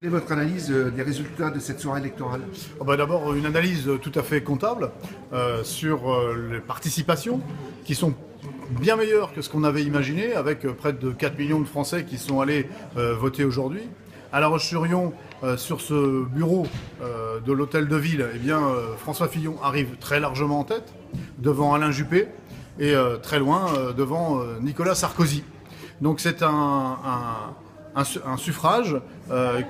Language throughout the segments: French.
Quelle est votre analyse des résultats de cette soirée électorale? D'abord, une analyse tout à fait comptable sur les participations qui sont bien meilleures que ce qu'on avait imaginé, avec près de 4 millions de Français qui sont allés voter aujourd'hui. À La Roche-sur-Yon, sur ce bureau de l'Hôtel de Ville, François Fillon arrive très largement en tête, devant Alain Juppé, et très loin devant Nicolas Sarkozy. Donc c'est un suffrage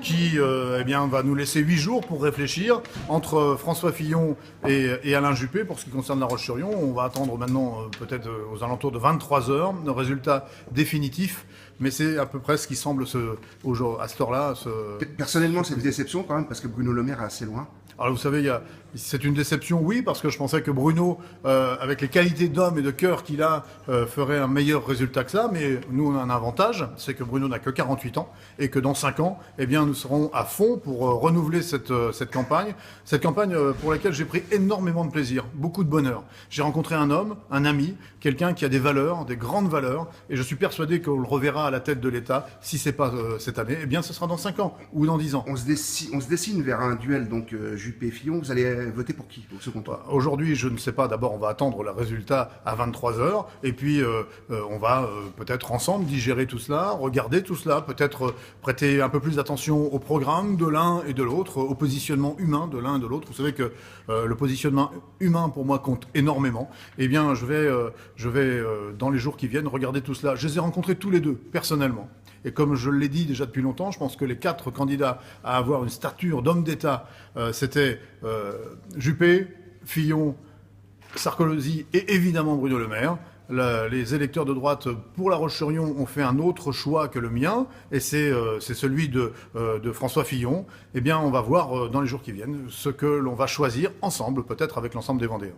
qui va nous laisser 8 jours pour réfléchir entre François Fillon et Alain Juppé. Pour ce qui concerne La Roche-sur-Yon, on va attendre maintenant peut-être aux alentours de 23 heures le résultat définitif. Mais c'est à peu près ce qui semble à cette heure-là. Personnellement, c'est une déception quand même, parce que Bruno Le Maire est assez loin. Alors vous savez, c'est une déception, oui, parce que je pensais que Bruno, avec les qualités d'homme et de cœur qu'il a, ferait un meilleur résultat que ça. Mais nous, on a un avantage, c'est que Bruno n'a que 48 ans et que dans 5 ans, nous serons à fond pour renouveler cette campagne. Cette campagne pour laquelle j'ai pris énormément de plaisir, beaucoup de bonheur. J'ai rencontré un homme, un ami, quelqu'un qui a des valeurs, des grandes valeurs, et je suis persuadé qu'on le reverra à la tête de l'État. Si c'est pas cette année, ce sera dans 5 ans ou dans 10 ans. On se dessine vers un duel, donc Juppé-Fillon. Vous allez voter pour qui au second tour? Aujourd'hui, je ne sais pas. D'abord, on va attendre le résultat à 23 heures. Et puis, on va peut-être ensemble digérer tout cela, regarder tout cela, peut-être prêter un peu plus d'attention au programme de l'un et de l'autre, au positionnement humain de l'un et de l'autre. Vous savez que le positionnement humain, pour moi, compte énormément. Je vais dans les jours qui viennent, regarder tout cela. Je les ai rencontrés tous les deux, personnellement. Et comme je l'ai dit déjà depuis longtemps, je pense que les 4 candidats à avoir une stature d'homme d'État, c'était Juppé, Fillon, Sarkozy et évidemment Bruno Le Maire. Les électeurs de droite pour La Roche-sur-Yon ont fait un autre choix que le mien, et c'est celui de François Fillon. On va voir dans les jours qui viennent ce que l'on va choisir ensemble, peut-être avec l'ensemble des Vendéens.